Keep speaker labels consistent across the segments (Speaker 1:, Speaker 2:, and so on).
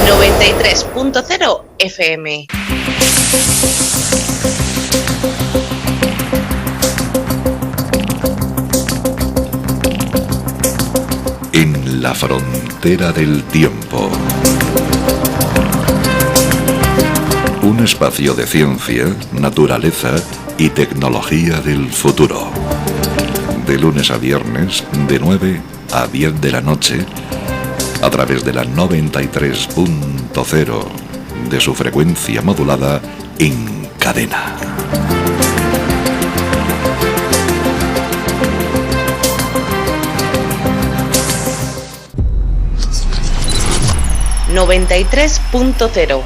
Speaker 1: 93.0 FM.
Speaker 2: En la frontera del tiempo. Un espacio de ciencia, naturaleza y tecnología del futuro. De lunes a viernes, de 9 a 10 de la noche, a través de la 93.0 de su frecuencia modulada en cadena.
Speaker 1: ...93.0.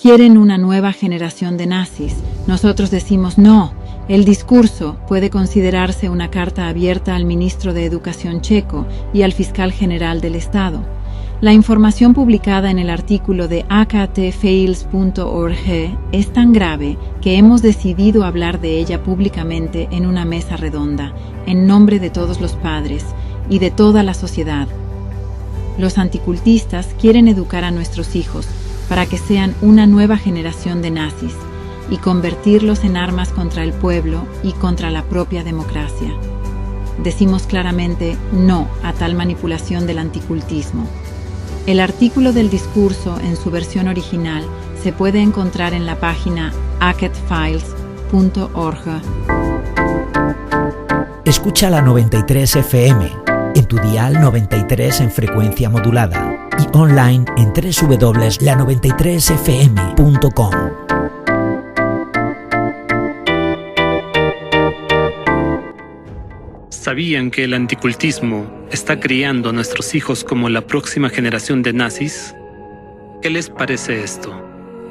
Speaker 3: Quieren una nueva generación de nazis. Nosotros decimos no. El discurso puede considerarse una carta abierta al ministro de Educación checo y al fiscal general del Estado. La información publicada en el artículo de aktfails.org es tan grave que hemos decidido hablar de ella públicamente en una mesa redonda, en nombre de todos los padres y de toda la sociedad. Los anticultistas quieren educar a nuestros hijos para que sean una nueva generación de nazis y convertirlos en armas contra el pueblo y contra la propia democracia. Decimos claramente no a tal manipulación del anticultismo. El artículo del discurso en su versión original se puede encontrar en la página aktfiles.org.
Speaker 4: Escucha la 93 FM, en tu dial 93 en frecuencia modulada y online en www.la93fm.com.
Speaker 5: ¿Sabían que el anticultismo está criando a nuestros hijos como la próxima generación de nazis? ¿Qué les parece esto?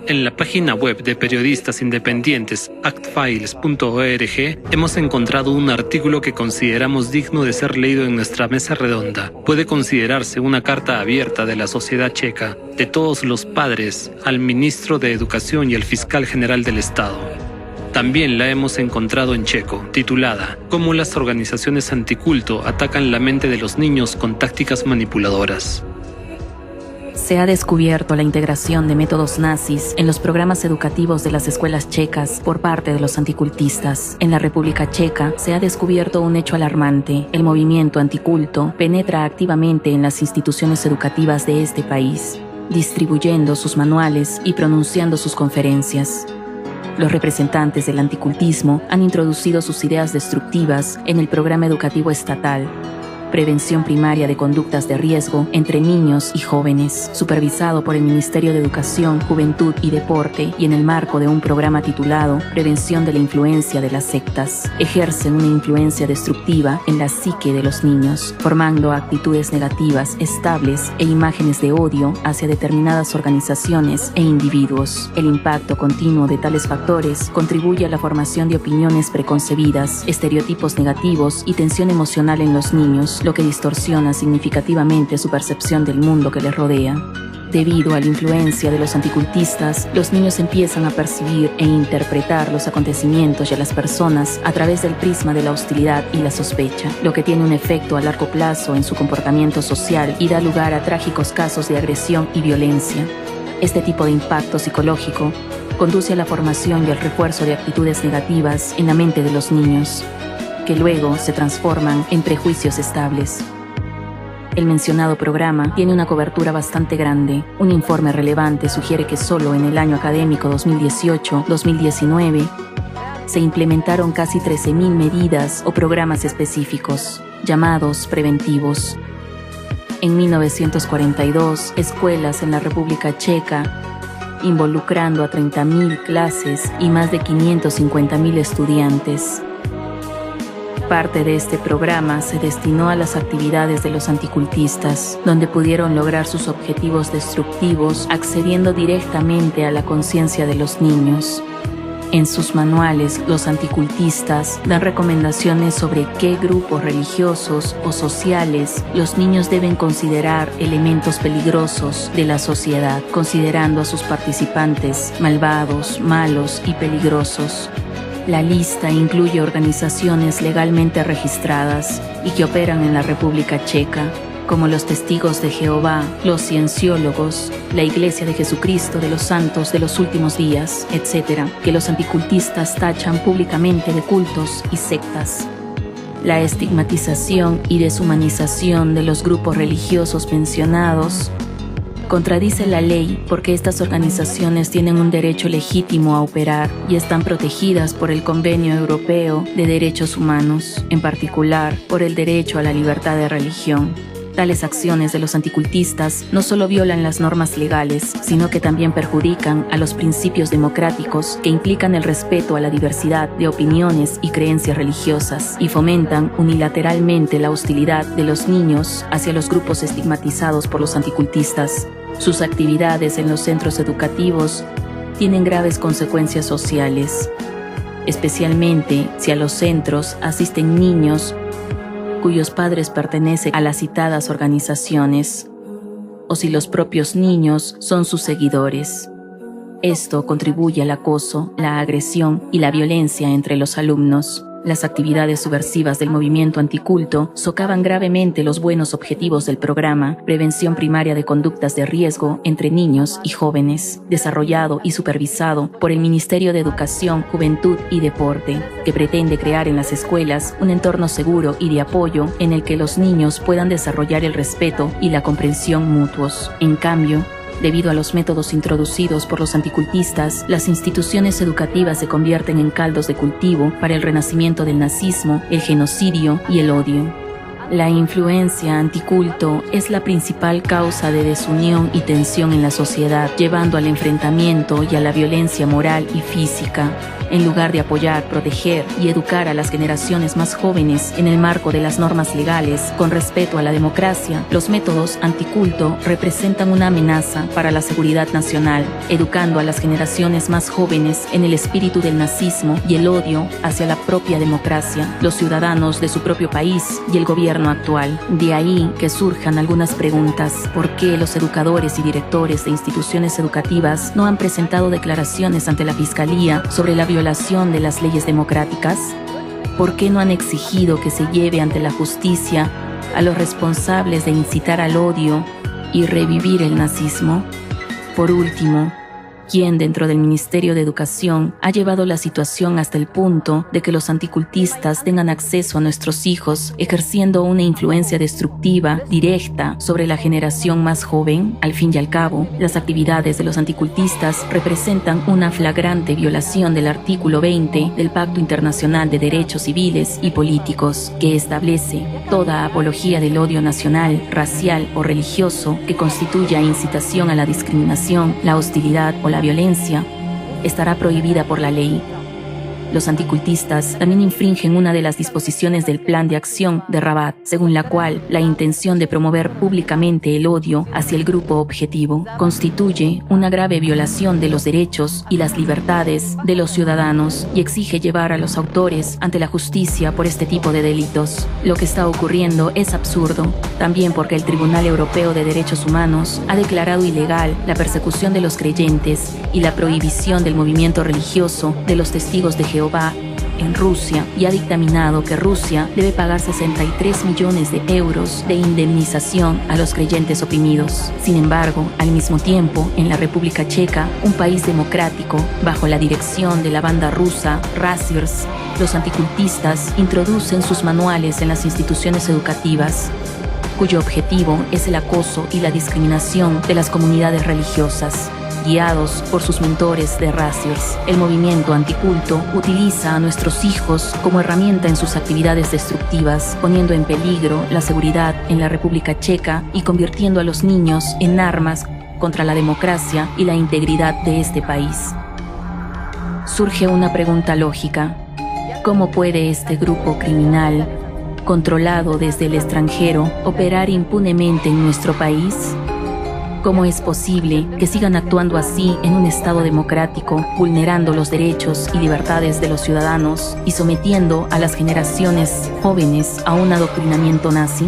Speaker 5: En la página web de periodistas independientes aktfiles.org hemos encontrado un artículo que consideramos digno de ser leído en nuestra mesa redonda. Puede considerarse una carta abierta de la sociedad checa, de todos los padres, al ministro de Educación y al fiscal general del Estado. También la hemos encontrado en checo, titulada «Cómo las organizaciones anticulto atacan la mente de los niños con tácticas manipuladoras».
Speaker 6: Se ha descubierto la integración de métodos nazis en los programas educativos de las escuelas checas por parte de los anticultistas. En la República Checa se ha descubierto un hecho alarmante. El movimiento anticulto penetra activamente en las instituciones educativas de este país, distribuyendo sus manuales y pronunciando sus conferencias. Los representantes del anticultismo han introducido sus ideas destructivas en el programa educativo estatal. Prevención primaria de conductas de riesgo entre niños y jóvenes, supervisado por el Ministerio de Educación, Juventud y Deporte y en el marco de un programa titulado Prevención de la influencia de las sectas. Ejercen una influencia destructiva en la psique de los niños, formando actitudes negativas, estables e imágenes de odio hacia determinadas organizaciones e individuos. El impacto continuo de tales factores contribuye a la formación de opiniones preconcebidas, estereotipos negativos y tensión emocional en los niños, lo que distorsiona significativamente su percepción del mundo que les rodea. Debido a la influencia de los anticultistas, los niños empiezan a percibir e interpretar los acontecimientos y a las personas a través del prisma de la hostilidad y la sospecha, lo que tiene un efecto a largo plazo en su comportamiento social y da lugar a trágicos casos de agresión y violencia. Este tipo de impacto psicológico conduce a la formación y al refuerzo de actitudes negativas en la mente de los niños, que luego se transforman en prejuicios estables. El mencionado programa tiene una cobertura bastante grande. Un informe relevante sugiere que solo en el año académico 2018-2019 se implementaron casi 13.000 medidas o programas específicos, llamados preventivos. En 1942, escuelas en la República Checa, involucrando a 30.000 clases y más de 550.000 estudiantes. Parte de este programa se destinó a las actividades de los anticultistas, donde pudieron lograr sus objetivos destructivos accediendo directamente a la conciencia de los niños. En sus manuales, los anticultistas dan recomendaciones sobre qué grupos religiosos o sociales los niños deben considerar elementos peligrosos de la sociedad, considerando a sus participantes malvados, malos y peligrosos. La lista incluye organizaciones legalmente registradas y que operan en la República Checa, como los Testigos de Jehová, los Cienciólogos, la Iglesia de Jesucristo de los Santos de los Últimos Días, etc., que los anticultistas tachan públicamente de cultos y sectas. La estigmatización y deshumanización de los grupos religiosos mencionados contradice la ley porque estas organizaciones tienen un derecho legítimo a operar y están protegidas por el Convenio Europeo de Derechos Humanos, en particular por el derecho a la libertad de religión. Tales acciones de los anticultistas no solo violan las normas legales, sino que también perjudican a los principios democráticos que implican el respeto a la diversidad de opiniones y creencias religiosas y fomentan unilateralmente la hostilidad de los niños hacia los grupos estigmatizados por los anticultistas. Sus actividades en los centros educativos tienen graves consecuencias sociales, especialmente si a los centros asisten niños cuyos padres pertenecen a las citadas organizaciones, o si los propios niños son sus seguidores. Esto contribuye al acoso, la agresión y la violencia entre los alumnos. Las actividades subversivas del movimiento anticulto socavan gravemente los buenos objetivos del programa Prevención Primaria de Conductas de Riesgo entre Niños y Jóvenes, desarrollado y supervisado por el Ministerio de Educación, Juventud y Deporte, que pretende crear en las escuelas un entorno seguro y de apoyo en el que los niños puedan desarrollar el respeto y la comprensión mutuos. En cambio, debido a los métodos introducidos por los anticultistas, las instituciones educativas se convierten en caldos de cultivo para el renacimiento del nazismo, el genocidio y el odio. La influencia anticulto es la principal causa de desunión y tensión en la sociedad, llevando al enfrentamiento y a la violencia moral y física. En lugar de apoyar, proteger y educar a las generaciones más jóvenes en el marco de las normas legales con respeto a la democracia, los métodos anticulto representan una amenaza para la seguridad nacional, educando a las generaciones más jóvenes en el espíritu del nazismo y el odio hacia la propia democracia, los ciudadanos de su propio país y el gobierno actual. De ahí que surjan algunas preguntas. ¿Por qué los educadores y directores de instituciones educativas no han presentado declaraciones ante la Fiscalía sobre la violación de las leyes democráticas? ¿Por qué no han exigido que se lleve ante la justicia a los responsables de incitar al odio y revivir el nazismo? Por último, ¿quién dentro del Ministerio de Educación ha llevado la situación hasta el punto de que los anticultistas tengan acceso a nuestros hijos, ejerciendo una influencia destructiva, directa, sobre la generación más joven? Al fin y al cabo, las actividades de los anticultistas representan una flagrante violación del artículo 20 del Pacto Internacional de Derechos Civiles y Políticos, que establece toda apología del odio nacional, racial o religioso que constituya incitación a la discriminación, la hostilidad o la violencia, estará prohibida por la ley. Los anticultistas también infringen una de las disposiciones del Plan de Acción de Rabat, según la cual la intención de promover públicamente el odio hacia el grupo objetivo constituye una grave violación de los derechos y las libertades de los ciudadanos y exige llevar a los autores ante la justicia por este tipo de delitos. Lo que está ocurriendo es absurdo, también porque el Tribunal Europeo de Derechos Humanos ha declarado ilegal la persecución de los creyentes y la prohibición del movimiento religioso de los Testigos de Jehová en Rusia y ha dictaminado que Rusia debe pagar 63 millones de euros de indemnización a los creyentes oprimidos. Sin embargo, al mismo tiempo, en la República Checa, un país democrático, bajo la dirección de la banda rusa Razzirs, los anticultistas introducen sus manuales en las instituciones educativas, cuyo objetivo es el acoso y la discriminación de las comunidades religiosas. Guiados por sus mentores de Razzirs, el movimiento anticulto utiliza a nuestros hijos como herramienta en sus actividades destructivas, poniendo en peligro la seguridad en la República Checa y convirtiendo a los niños en armas contra la democracia y la integridad de este país. Surge una pregunta lógica. ¿Cómo puede este grupo criminal, controlado desde el extranjero, operar impunemente en nuestro país? ¿Cómo es posible que sigan actuando así en un Estado democrático, vulnerando los derechos y libertades de los ciudadanos y sometiendo a las generaciones jóvenes a un adoctrinamiento nazi?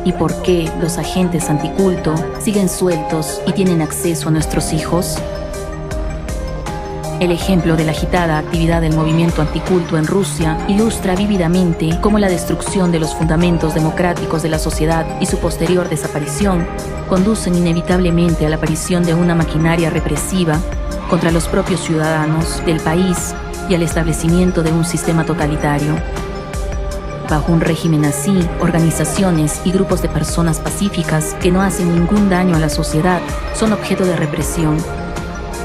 Speaker 6: ¿Y por qué los agentes anticulto siguen sueltos y tienen acceso a nuestros hijos? El ejemplo de la agitada actividad del movimiento anticulto en Rusia ilustra vívidamente cómo la destrucción de los fundamentos democráticos de la sociedad y su posterior desaparición conducen inevitablemente a la aparición de una maquinaria represiva contra los propios ciudadanos del país y al establecimiento de un sistema totalitario. Bajo un régimen así, organizaciones y grupos de personas pacíficas que no hacen ningún daño a la sociedad son objeto de represión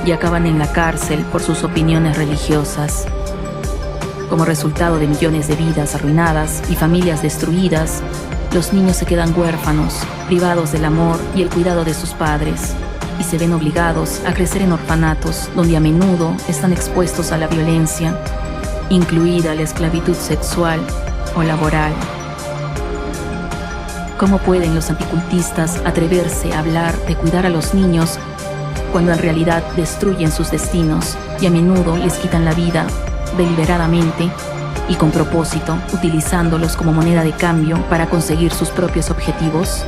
Speaker 6: y acaban en la cárcel por sus opiniones religiosas. Como resultado de millones de vidas arruinadas y familias destruidas, los niños se quedan huérfanos, privados del amor y el cuidado de sus padres, y se ven obligados a crecer en orfanatos donde a menudo están expuestos a la violencia, incluida la esclavitud sexual o laboral. ¿Cómo pueden los anticultistas atreverse a hablar de cuidar a los niños cuando en realidad destruyen sus destinos y a menudo les quitan la vida deliberadamente y con propósito, utilizándolos como moneda de cambio para conseguir sus propios objetivos?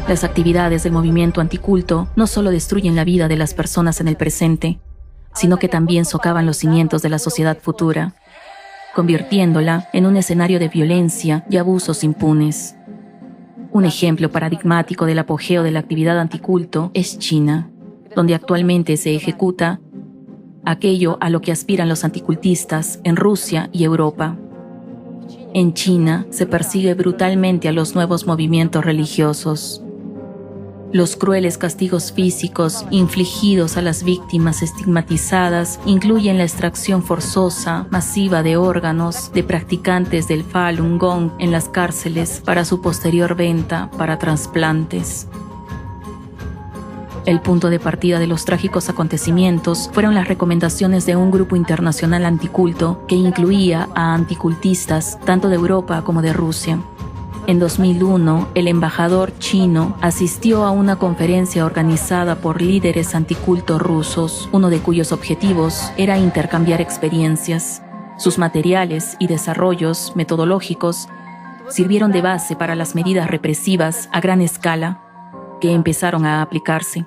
Speaker 6: Las actividades del movimiento anticulto no solo destruyen la vida de las personas en el presente, sino que también socavan los cimientos de la sociedad futura, convirtiéndola en un escenario de violencia y abusos impunes. Un ejemplo paradigmático del apogeo de la actividad anticulto es China, donde actualmente se ejecuta aquello a lo que aspiran los anticultistas en Rusia y Europa. En China se persigue brutalmente a los nuevos movimientos religiosos. Los crueles castigos físicos infligidos a las víctimas estigmatizadas incluyen la extracción forzosa, masiva de órganos de practicantes del Falun Gong en las cárceles para su posterior venta para trasplantes. El punto de partida de los trágicos acontecimientos fueron las recomendaciones de un grupo internacional anticulto que incluía a anticultistas tanto de Europa como de Rusia. En 2001, el embajador chino asistió a una conferencia organizada por líderes anticulto rusos, uno de cuyos objetivos era intercambiar experiencias. Sus materiales y desarrollos metodológicos sirvieron de base para las medidas represivas a gran escala que empezaron a aplicarse.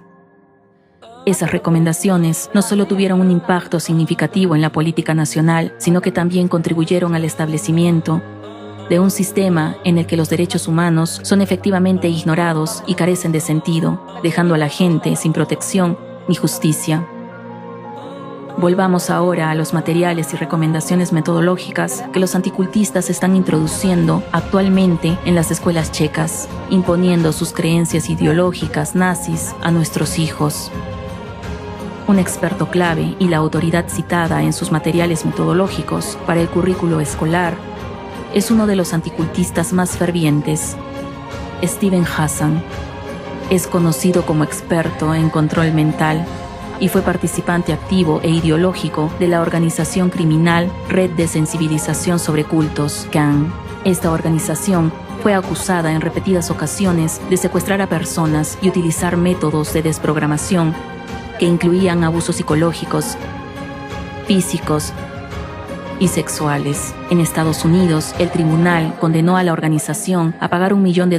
Speaker 6: Esas recomendaciones no solo tuvieron un impacto significativo en la política nacional, sino que también contribuyeron al establecimiento de un sistema en el que los derechos humanos son efectivamente ignorados y carecen de sentido, dejando a la gente sin protección ni justicia. Volvamos ahora a los materiales y recomendaciones metodológicas que los anticultistas están introduciendo actualmente en las escuelas checas, imponiendo sus creencias ideológicas nazis a nuestros hijos. Un experto clave y la autoridad citada en sus materiales metodológicos para el currículo escolar es uno de los anticultistas más fervientes, Steven Hassan. Es conocido como experto en control mental y fue participante activo e ideológico de la organización criminal Red de Sensibilización sobre Cultos, CAN. Esta organización fue acusada en repetidas ocasiones de secuestrar a personas y utilizar métodos de desprogramación que incluían abusos psicológicos, físicos y sexuales. En Estados Unidos, el tribunal condenó a la organización a pagar $1 millón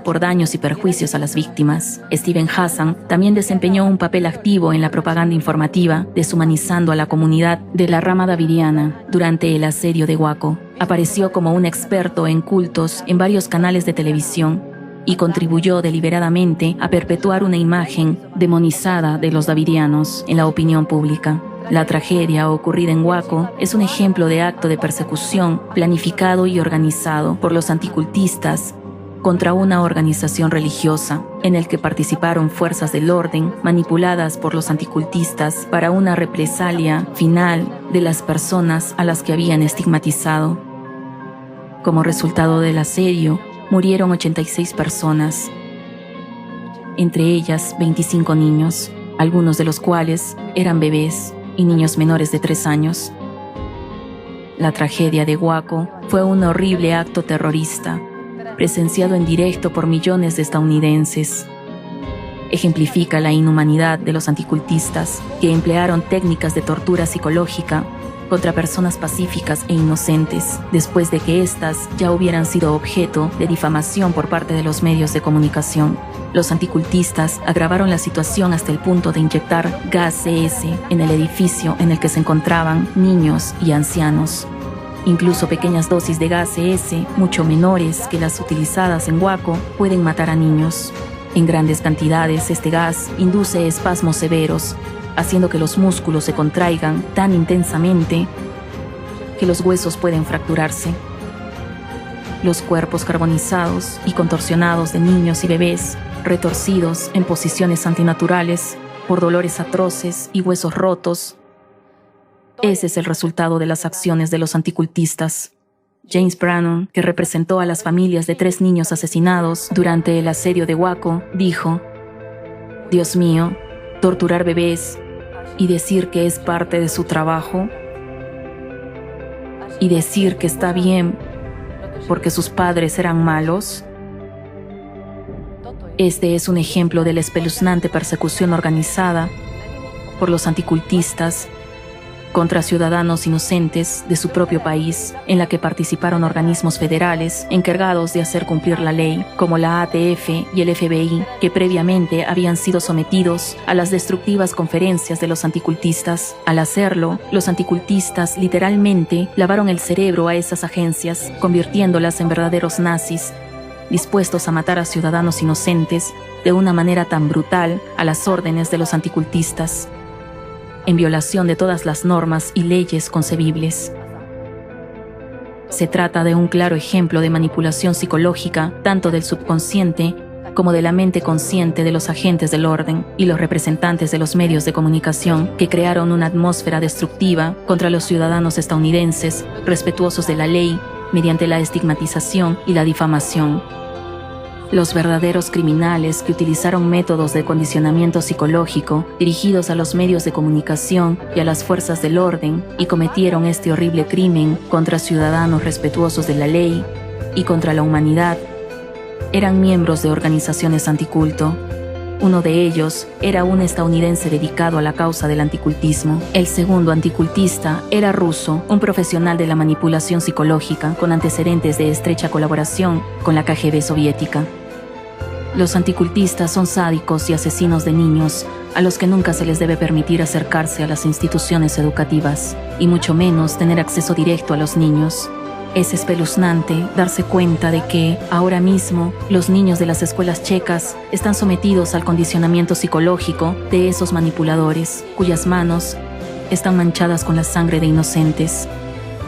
Speaker 6: por daños y perjuicios a las víctimas. Steven Hassan también desempeñó un papel activo en la propaganda informativa, deshumanizando a la comunidad de la rama davidiana durante el asedio de Waco. Apareció como un experto en cultos en varios canales de televisión y contribuyó deliberadamente a perpetuar una imagen demonizada de los davidianos en la opinión pública. La tragedia ocurrida en Waco es un ejemplo de acto de persecución planificado y organizado por los anticultistas contra una organización religiosa, en el que participaron fuerzas del orden manipuladas por los anticultistas para una represalia final de las personas a las que habían estigmatizado. Como resultado del asedio, murieron 86 personas, entre ellas 25 niños, algunos de los cuales eran bebés y niños menores de 3 años. La tragedia de Waco fue un horrible acto terrorista, presenciado en directo por millones de estadounidenses. Ejemplifica la inhumanidad de los anticultistas, que emplearon técnicas de tortura psicológica contra personas pacíficas e inocentes, después de que éstas ya hubieran sido objeto de difamación por parte de los medios de comunicación. Los anticultistas agravaron la situación hasta el punto de inyectar gas CS en el edificio en el que se encontraban niños y ancianos. Incluso pequeñas dosis de gas CS, mucho menores que las utilizadas en Waco, pueden matar a niños. En grandes cantidades, este gas induce espasmos severos, haciendo que los músculos se contraigan tan intensamente que los huesos pueden fracturarse. Los cuerpos carbonizados y contorsionados de niños y bebés, retorcidos en posiciones antinaturales por dolores atroces y huesos rotos. Ese es el resultado de las acciones de los anticultistas. James Brannon, que representó a las familias de 3 niños asesinados durante el asedio de Waco, dijo: «Dios mío, torturar bebés y decir que es parte de su trabajo y decir que está bien porque sus padres eran malos». Este es un ejemplo de la espeluznante persecución organizada por los anticultistas contra ciudadanos inocentes de su propio país, en la que participaron organismos federales encargados de hacer cumplir la ley, como la ATF y el FBI, que previamente habían sido sometidos a las destructivas conferencias de los anticultistas. Al hacerlo, los anticultistas literalmente lavaron el cerebro a esas agencias, convirtiéndolas en verdaderos nazis, dispuestos a matar a ciudadanos inocentes de una manera tan brutal a las órdenes de los anticultistas, en violación de todas las normas y leyes concebibles. Se trata de un claro ejemplo de manipulación psicológica, tanto del subconsciente como de la mente consciente de los agentes del orden y los representantes de los medios de comunicación, que crearon una atmósfera destructiva contra los ciudadanos estadounidenses respetuosos de la ley mediante la estigmatización y la difamación. Los verdaderos criminales que utilizaron métodos de condicionamiento psicológico dirigidos a los medios de comunicación y a las fuerzas del orden y cometieron este horrible crimen contra ciudadanos respetuosos de la ley y contra la humanidad eran miembros de organizaciones anticulto. Uno de ellos era un estadounidense dedicado a la causa del anticultismo. El segundo anticultista era ruso, un profesional de la manipulación psicológica con antecedentes de estrecha colaboración con la KGB soviética. Los anticultistas son sádicos y asesinos de niños, a los que nunca se les debe permitir acercarse a las instituciones educativas, y mucho menos tener acceso directo a los niños. Es espeluznante darse cuenta de que, ahora mismo, los niños de las escuelas checas están sometidos al condicionamiento psicológico de esos manipuladores, cuyas manos están manchadas con la sangre de inocentes.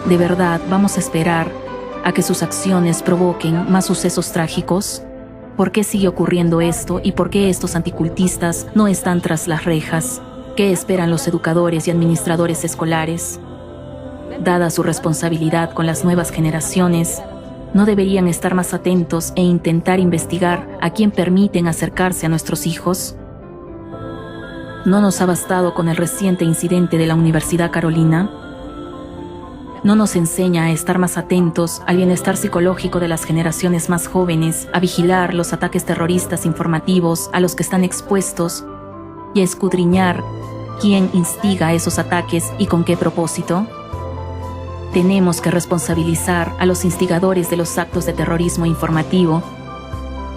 Speaker 6: ¿De verdad vamos a esperar a que sus acciones provoquen más sucesos trágicos? ¿Por qué sigue ocurriendo esto y por qué estos anticultistas no están tras las rejas? ¿Qué esperan los educadores y administradores escolares? Dada su responsabilidad con las nuevas generaciones, ¿no deberían estar más atentos e intentar investigar a quién permiten acercarse a nuestros hijos? ¿No nos ha bastado con el reciente incidente de la Universidad Carolina? ¿No nos enseña a estar más atentos al bienestar psicológico de las generaciones más jóvenes, a vigilar los ataques terroristas informativos a los que están expuestos y a escudriñar quién instiga esos ataques y con qué propósito? Tenemos que responsabilizar a los instigadores de los actos de terrorismo informativo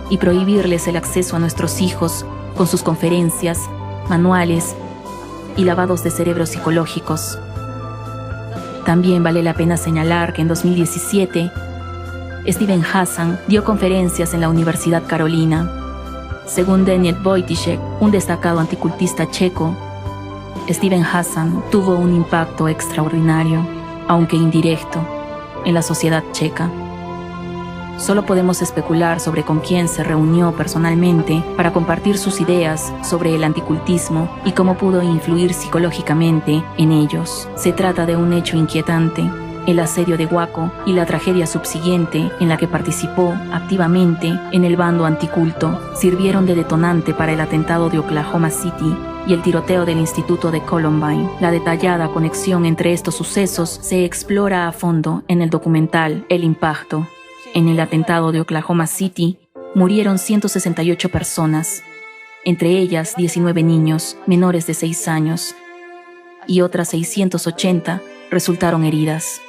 Speaker 6: y prohibirles el acceso a nuestros hijos con sus conferencias, manuales y lavados de cerebros psicológicos. También vale la pena señalar que en 2017, Steven Hassan dio conferencias en la Universidad Carolina. Según Daniel Wojtyszek, un destacado anticultista checo, Steven Hassan tuvo un impacto extraordinario, aunque indirecto, en la sociedad checa. Solo podemos especular sobre con quién se reunió personalmente para compartir sus ideas sobre el anticultismo y cómo pudo influir psicológicamente en ellos. Se trata de un hecho inquietante. El asedio de Waco y la tragedia subsiguiente en la que participó activamente en el bando anticulto sirvieron de detonante para el atentado de Oklahoma City y el tiroteo del Instituto de Columbine. La detallada conexión entre estos sucesos se explora a fondo en el documental El Impacto. En el atentado de Oklahoma City murieron 168 personas, entre ellas 19 niños menores de 6 años, y otras 680 resultaron heridas.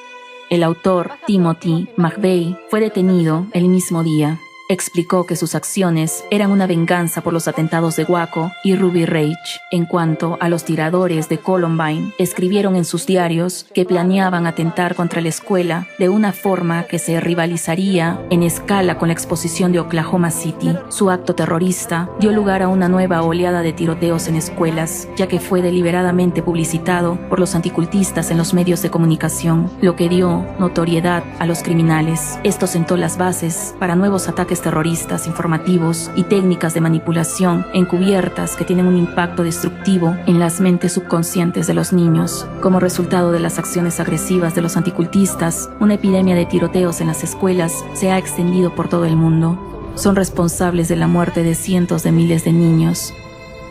Speaker 6: El autor, Timothy McVeigh, fue detenido el mismo día. Explicó que sus acciones eran una venganza por los atentados de Waco y Ruby Ridge. En cuanto a los tiradores de Columbine, escribieron en sus diarios que planeaban atentar contra la escuela de una forma que se rivalizaría en escala con la exposición de Oklahoma City. Su acto terrorista dio lugar a una nueva oleada de tiroteos en escuelas, ya que fue deliberadamente publicitado por los anticultistas en los medios de comunicación, lo que dio notoriedad a los criminales. Esto sentó las bases para nuevos ataques terroristas informativos y técnicas de manipulación encubiertas que tienen un impacto destructivo en las mentes subconscientes de los niños. Como resultado de las acciones agresivas de los anticultistas, una epidemia de tiroteos en las escuelas se ha extendido por todo el mundo. Son responsables de la muerte de cientos de miles de niños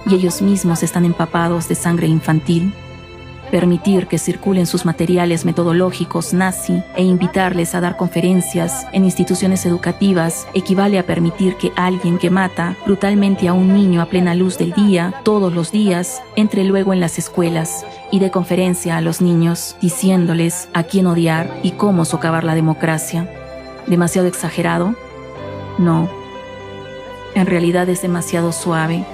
Speaker 6: y ellos mismos están empapados de sangre infantil. Permitir que circulen sus materiales metodológicos nazi e invitarles a dar conferencias en instituciones educativas equivale a permitir que alguien que mata brutalmente a un niño a plena luz del día, todos los días, entre luego en las escuelas y dé conferencia a los niños, diciéndoles a quién odiar y cómo socavar la democracia. ¿Demasiado exagerado? No. En realidad es demasiado suave,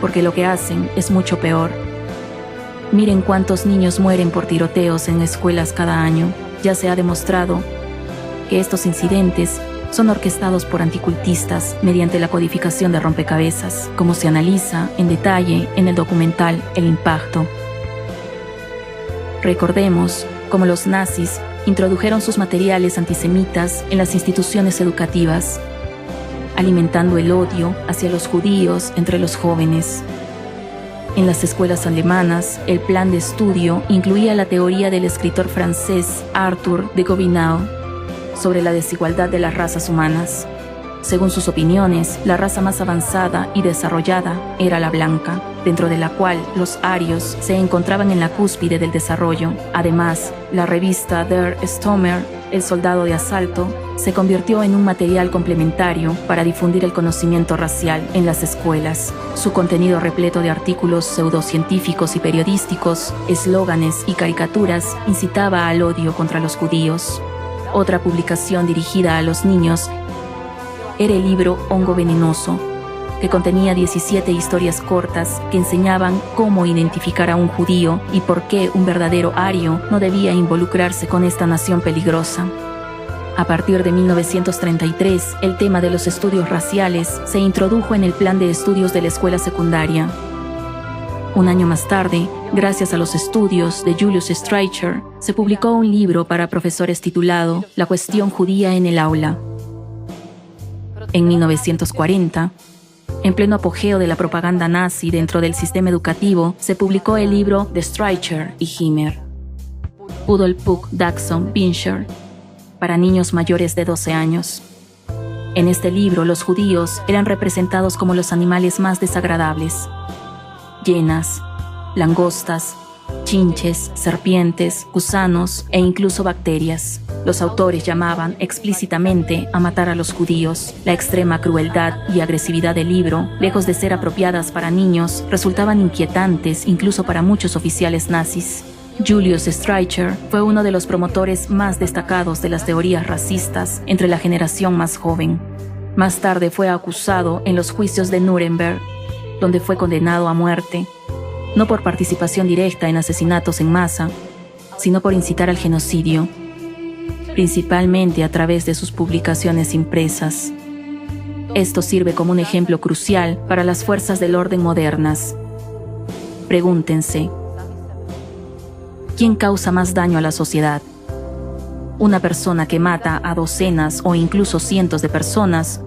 Speaker 6: porque lo que hacen es mucho peor. Miren cuántos niños mueren por tiroteos en escuelas cada año. Ya se ha demostrado que estos incidentes son orquestados por anticultistas mediante la codificación de rompecabezas, como se analiza en detalle en el documental El Impacto. Recordemos cómo los nazis introdujeron sus materiales antisemitas en las instituciones educativas, alimentando el odio hacia los judíos entre los jóvenes. En las escuelas alemanas, el plan de estudio incluía la teoría del escritor francés Arthur de Gobineau sobre la desigualdad de las razas humanas. Según sus opiniones, la raza más avanzada y desarrollada era la blanca, dentro de la cual los arios se encontraban en la cúspide del desarrollo. Además, la revista Der Stürmer, El soldado de asalto, se convirtió en un material complementario para difundir el conocimiento racial en las escuelas. Su contenido repleto de artículos pseudocientíficos y periodísticos, eslóganes y caricaturas incitaba al odio contra los judíos. Otra publicación dirigida a los niños era el libro Hongo Venenoso, que contenía 17 historias cortas que enseñaban cómo identificar a un judío y por qué un verdadero ario no debía involucrarse con esta nación peligrosa. A partir de 1933, el tema de los estudios raciales se introdujo en el plan de estudios de la escuela secundaria. Un año más tarde, gracias a los estudios de Julius Streicher, se publicó un libro para profesores titulado La cuestión judía en el aula. En 1940, en pleno apogeo de la propaganda nazi dentro del sistema educativo, se publicó el libro de Streicher y Himmler, Pudel, Puck, Daxon, Pinscher, para niños mayores de 12 años. En este libro, los judíos eran representados como los animales más desagradables: hienas, langostas, chinches, serpientes, gusanos e incluso bacterias. Los autores llamaban explícitamente a matar a los judíos. La extrema crueldad y agresividad del libro, lejos de ser apropiadas para niños, resultaban inquietantes incluso para muchos oficiales nazis. Julius Streicher fue uno de los promotores más destacados de las teorías racistas entre la generación más joven. Más tarde fue acusado en los juicios de Nuremberg, donde fue condenado a muerte, no por participación directa en asesinatos en masa, sino por incitar al genocidio, principalmente a través de sus publicaciones impresas. Esto sirve como un ejemplo crucial para las fuerzas del orden modernas. Pregúntense, ¿quién causa más daño a la sociedad? ¿Una persona que mata a docenas o incluso cientos de personas?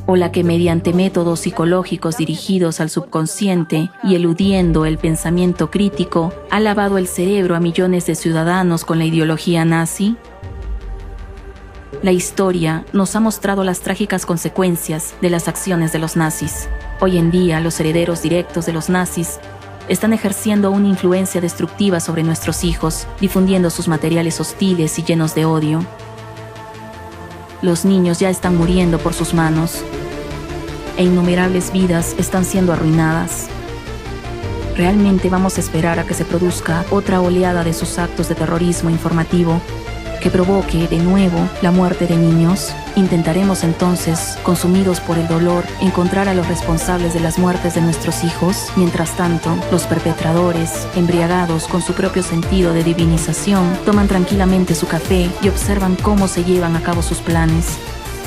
Speaker 6: ¿O la que mediante métodos psicológicos dirigidos al subconsciente y eludiendo el pensamiento crítico ha lavado el cerebro a millones de ciudadanos con la ideología nazi? La historia nos ha mostrado las trágicas consecuencias de las acciones de los nazis. Hoy en día, los herederos directos de los nazis están ejerciendo una influencia destructiva sobre nuestros hijos, difundiendo sus materiales hostiles y llenos de odio. Los niños ya están muriendo por sus manos, e innumerables vidas están siendo arruinadas. ¿Realmente vamos a esperar a que se produzca otra oleada de sus actos de terrorismo informativo que provoque de nuevo la muerte de niños? Intentaremos entonces, consumidos por el dolor, encontrar a los responsables de las muertes de nuestros hijos. Mientras tanto, los perpetradores, embriagados con su propio sentido de divinización, toman tranquilamente su café y observan cómo se llevan a cabo sus planes.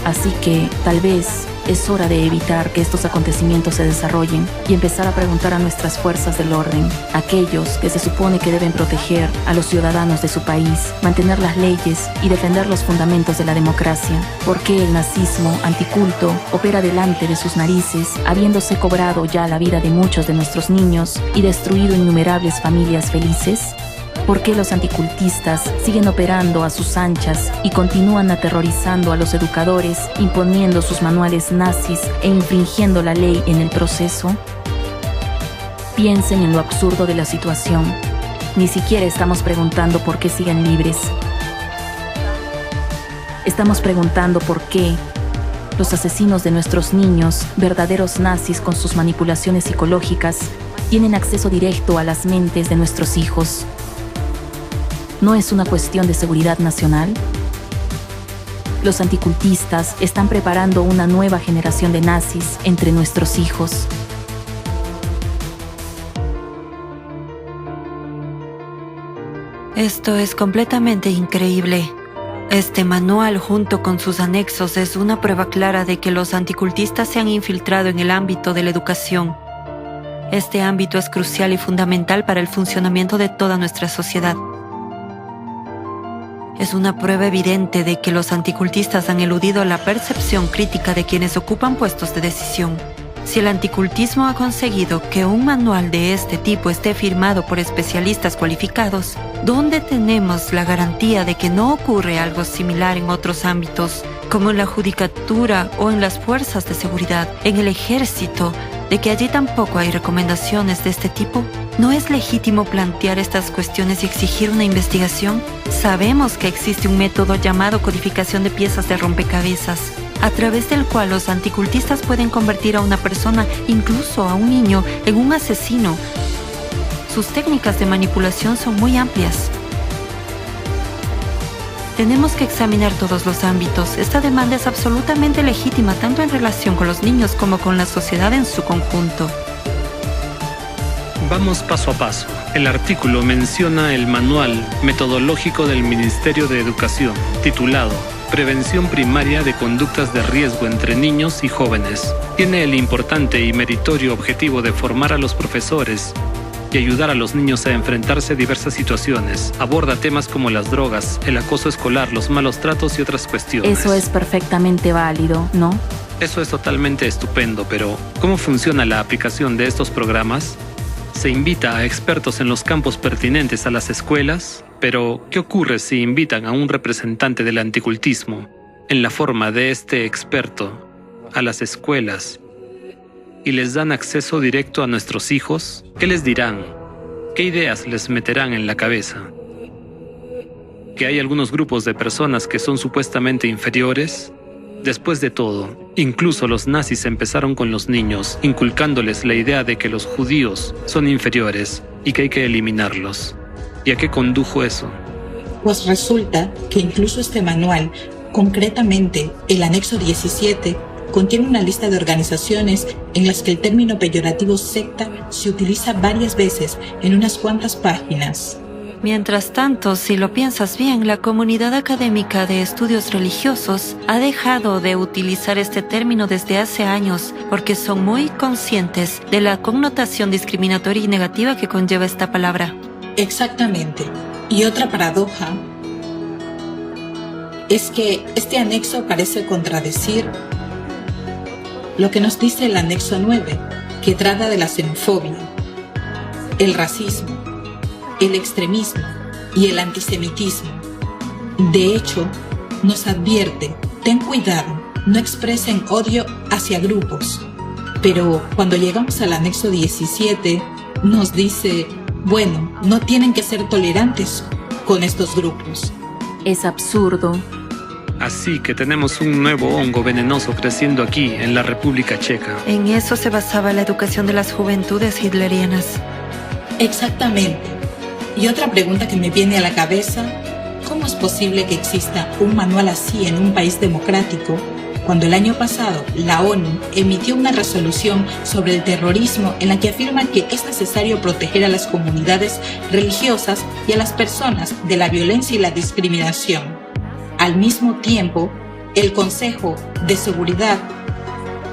Speaker 6: Así que, tal vez, es hora de evitar que estos acontecimientos se desarrollen y empezar a preguntar a nuestras fuerzas del orden, aquellos que se supone que deben proteger a los ciudadanos de su país, mantener las leyes y defender los fundamentos de la democracia. ¿Por qué el nazismo anticulto opera delante de sus narices, habiéndose cobrado ya la vida de muchos de nuestros niños y destruido innumerables familias felices? ¿Por qué los anticultistas siguen operando a sus anchas y continúan aterrorizando a los educadores, imponiendo sus manuales nazis e infringiendo la ley en el proceso? Piensen en lo absurdo de la situación. Ni siquiera estamos preguntando por qué siguen libres. Estamos preguntando por qué los asesinos de nuestros niños, verdaderos nazis con sus manipulaciones psicológicas, tienen acceso directo a las mentes de nuestros hijos. ¿No es una cuestión de seguridad nacional? Los anticultistas están preparando una nueva generación de nazis entre nuestros hijos.
Speaker 7: Esto es completamente increíble. Este manual, junto con sus anexos, es una prueba clara de que los anticultistas se han infiltrado en el ámbito de la educación. Este ámbito es crucial y fundamental para el funcionamiento de toda nuestra sociedad. Es una prueba evidente de que los anticultistas han eludido la percepción crítica de quienes ocupan puestos de decisión. Si el anticultismo ha conseguido que un manual de este tipo esté firmado por especialistas cualificados, ¿dónde tenemos la garantía de que no ocurre algo similar en otros ámbitos, como en la judicatura o en las fuerzas de seguridad, en el ejército, de que allí tampoco hay recomendaciones de este tipo? ¿No es legítimo plantear estas cuestiones y exigir una investigación? Sabemos que existe un método llamado codificación de piezas de rompecabezas, a través del cual los anticultistas pueden convertir a una persona, incluso a un niño, en un asesino. Sus técnicas de manipulación son muy amplias. Tenemos que examinar todos los ámbitos. Esta demanda es absolutamente legítima, tanto en relación con los niños como con la sociedad en su conjunto.
Speaker 5: Vamos paso a paso. El artículo menciona el manual metodológico del Ministerio de Educación, titulado Prevención primaria de conductas de riesgo entre niños y jóvenes. Tiene el importante y meritorio objetivo de formar a los profesores y ayudar a los niños a enfrentarse a diversas situaciones. Aborda temas como las drogas, el acoso escolar, los malos tratos y otras cuestiones.
Speaker 6: Eso es perfectamente válido, ¿no?
Speaker 5: Eso es totalmente estupendo, pero ¿cómo funciona la aplicación de estos programas? Se invita a expertos en los campos pertinentes a las escuelas, pero ¿qué ocurre si invitan a un representante del anticultismo, en la forma de este experto, a las escuelas y les dan acceso directo a nuestros hijos? ¿Qué les dirán? ¿Qué ideas les meterán en la cabeza? ¿Que hay algunos grupos de personas que son supuestamente inferiores? Después de todo, incluso los nazis empezaron con los niños, inculcándoles la idea de que los judíos son inferiores y que hay que eliminarlos. ¿Y a qué condujo eso?
Speaker 8: Pues resulta que incluso este manual, concretamente el anexo 17, contiene una lista de organizaciones en las que el término peyorativo secta se utiliza varias veces en unas cuantas páginas.
Speaker 7: Mientras tanto, si lo piensas bien, la comunidad académica de estudios religiosos ha dejado de utilizar este término desde hace años porque son muy conscientes de la connotación discriminatoria y negativa que conlleva esta palabra.
Speaker 8: Exactamente. Y otra paradoja es que este anexo parece contradecir lo que nos dice el anexo 9, que trata de la xenofobia, el racismo, el extremismo y el antisemitismo. De hecho, nos advierte, ten cuidado, no expresen odio hacia grupos. Pero cuando llegamos al anexo 17, nos dice, bueno, no tienen que ser tolerantes con estos grupos.
Speaker 6: Es absurdo.
Speaker 5: Así que tenemos un nuevo hongo venenoso creciendo aquí, en la República Checa.
Speaker 7: En eso se basaba la educación de las juventudes hitlerianas.
Speaker 8: Exactamente. Y otra pregunta que me viene a la cabeza ¿Cómo es posible que exista un manual así en un país democrático cuando el año pasado la ONU emitió una resolución sobre el terrorismo en la que afirma que es necesario proteger a las comunidades religiosas y a las personas de la violencia y la discriminación? Al mismo tiempo, el Consejo de Seguridad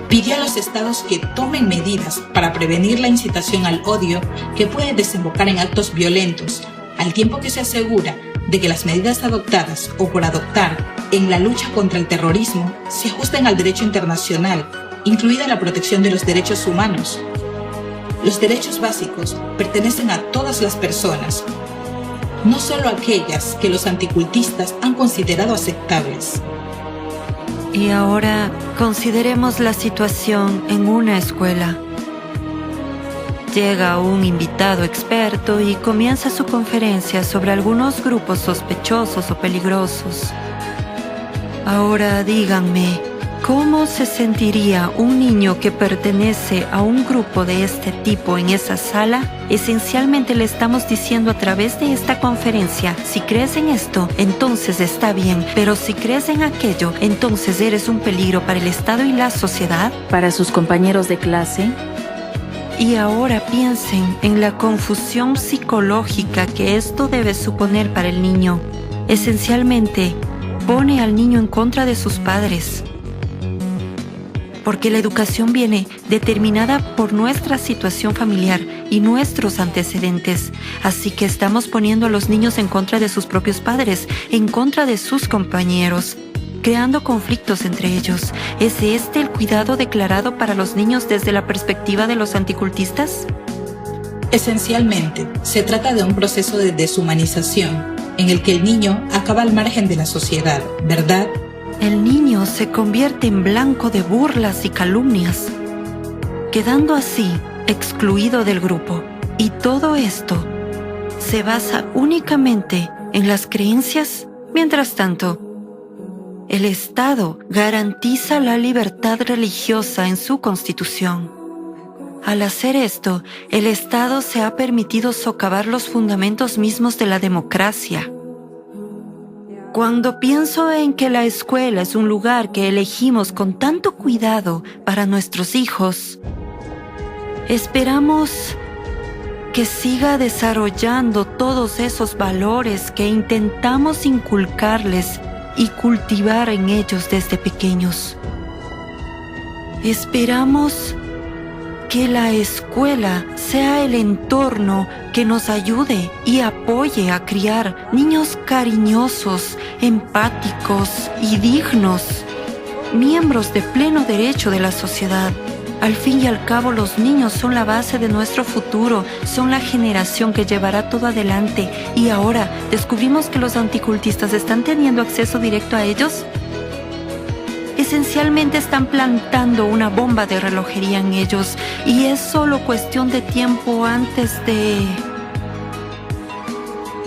Speaker 8: pidió a los estados que tomen medidas para prevenir la incitación al odio que puede desembocar en actos violentos, al tiempo que se asegura de que las medidas adoptadas o por adoptar en la lucha contra el terrorismo se ajusten al derecho internacional, incluida la protección de los derechos humanos. Los derechos básicos pertenecen a todas las personas, no solo a aquellas que los anticultistas han considerado aceptables.
Speaker 7: Y ahora consideremos la situación en una escuela. Llega un invitado experto y comienza su conferencia sobre algunos grupos sospechosos o peligrosos. Ahora díganme, ¿cómo se sentiría un niño que pertenece a un grupo de este tipo en esa sala? Esencialmente le estamos diciendo a través de esta conferencia, si crees en esto, entonces está bien, pero si crees en aquello, entonces eres un peligro para el Estado y la sociedad.
Speaker 6: Para sus compañeros de clase.
Speaker 7: Y ahora piensen en la confusión psicológica que esto debe suponer para el niño. Esencialmente, pone al niño en contra de sus padres. Porque la educación viene determinada por nuestra situación familiar y nuestros antecedentes. Así que estamos poniendo a los niños en contra de sus propios padres, en contra de sus compañeros, creando conflictos entre ellos. ¿Es este el cuidado declarado para los niños desde la perspectiva de los anticultistas?
Speaker 8: Esencialmente, se trata de un proceso de deshumanización en el que el niño acaba al margen de la sociedad, ¿verdad?
Speaker 7: El niño se convierte en blanco de burlas y calumnias, quedando así excluido del grupo. Y todo esto se basa únicamente en las creencias. Mientras tanto, el Estado garantiza la libertad religiosa en su Constitución. Al hacer esto, el Estado se ha permitido socavar los fundamentos mismos de la democracia. Cuando pienso en que la escuela es un lugar que elegimos con tanto cuidado para nuestros hijos, esperamos que siga desarrollando todos esos valores que intentamos inculcarles y cultivar en ellos desde pequeños. Esperamos que la escuela sea el entorno que nos ayude y apoye a criar niños cariñosos, empáticos y dignos, miembros de pleno derecho de la sociedad. Al fin y al cabo, los niños son la base de nuestro futuro, son la generación que llevará todo adelante. Y ahora, ¿descubrimos que los anticultistas están teniendo acceso directo a ellos? Esencialmente están plantando una bomba de relojería en ellos y es solo cuestión de tiempo antes de...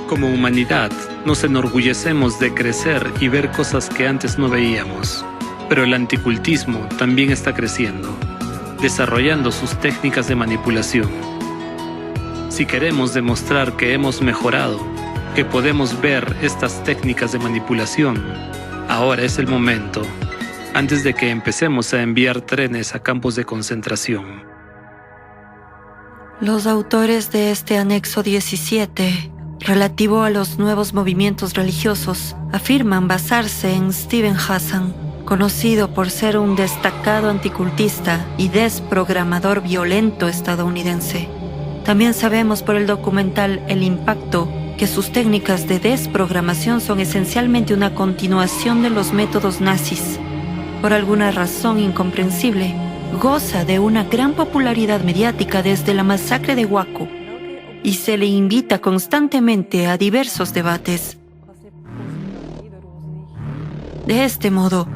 Speaker 5: Como humanidad, nos enorgullecemos de crecer y ver cosas que antes no veíamos. Pero el anticultismo también está creciendo, desarrollando sus técnicas de manipulación. Si queremos demostrar que hemos mejorado, que podemos ver estas técnicas de manipulación, ahora es el momento, antes de que empecemos a enviar trenes a campos de concentración.
Speaker 7: Los autores de este anexo 17, relativo a los nuevos movimientos religiosos, afirman basarse en Steven Hassan, conocido por ser un destacado anticultista y desprogramador violento estadounidense. También sabemos por el documental El Impacto que sus técnicas de desprogramación son esencialmente una continuación de los métodos nazis. Por alguna razón incomprensible, goza de una gran popularidad mediática desde la masacre de Waco y se le invita constantemente a diversos debates. De este modo,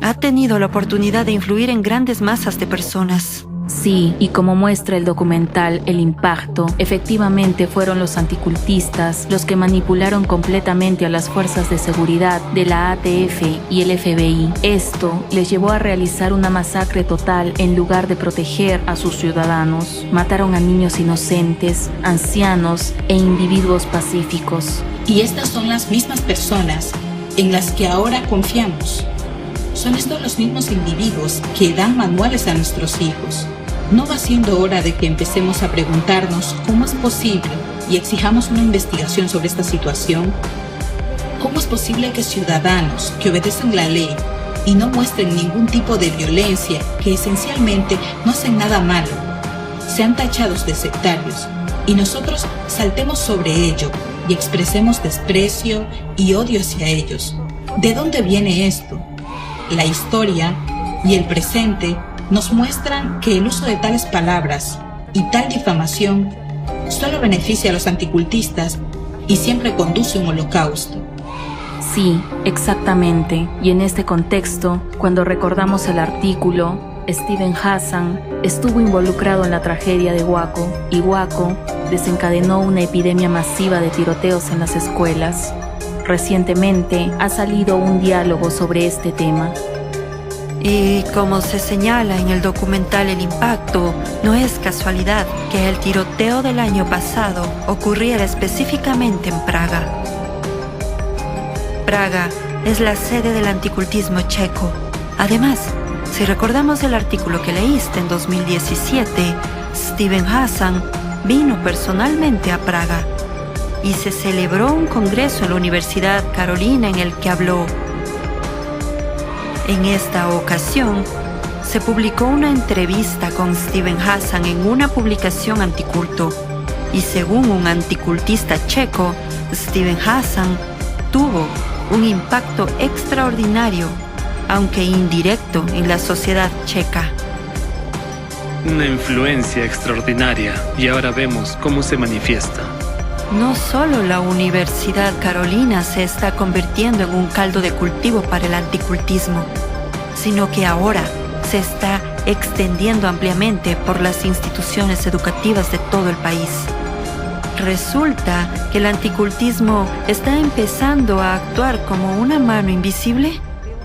Speaker 7: ha tenido la oportunidad de influir en grandes masas de personas.
Speaker 6: Sí, y como muestra el documental El Impacto, efectivamente fueron los anticultistas los que manipularon completamente a las fuerzas de seguridad de la ATF y el FBI. Esto les llevó a realizar una masacre total en lugar de proteger a sus ciudadanos. Mataron a niños inocentes, ancianos e individuos pacíficos.
Speaker 8: Y estas son las mismas personas en las que ahora confiamos. Son estos los mismos individuos que dan manuales a nuestros hijos. ¿No va siendo hora de que empecemos a preguntarnos cómo es posible y exijamos una investigación sobre esta situación? ¿Cómo es posible que ciudadanos que obedecen la ley y no muestren ningún tipo de violencia, que esencialmente no hacen nada malo, sean tachados de sectarios y nosotros saltemos sobre ello y expresemos desprecio y odio hacia ellos? ¿De dónde viene esto? La historia y el presente nos muestran que el uso de tales palabras y tal difamación solo beneficia a los anticultistas y siempre conduce a un holocausto.
Speaker 6: Sí, exactamente. Y en este contexto, cuando recordamos el artículo, Steven Hassan estuvo involucrado en la tragedia de Waco y Waco desencadenó una epidemia masiva de tiroteos en las escuelas. Recientemente ha salido un diálogo sobre este tema.
Speaker 7: Y como se señala en el documental El Impacto, no es casualidad que el tiroteo del año pasado ocurriera específicamente en Praga. Praga es la sede del anticultismo checo. Además, si recordamos el artículo que leíste en 2017, Steven Hassan vino personalmente a Praga y se celebró un congreso en la Universidad Carolina en el que habló. En esta ocasión, se publicó una entrevista con Steven Hassan en una publicación anticulto, y según un anticultista checo, Steven Hassan tuvo un impacto extraordinario, aunque indirecto, en la sociedad checa.
Speaker 5: Una influencia extraordinaria, y ahora vemos cómo se manifiesta.
Speaker 7: No solo la Universidad Carolina se está convirtiendo en un caldo de cultivo para el anticultismo, sino que ahora se está extendiendo ampliamente por las instituciones educativas de todo el país. ¿Resulta que el anticultismo está empezando a actuar como una mano invisible?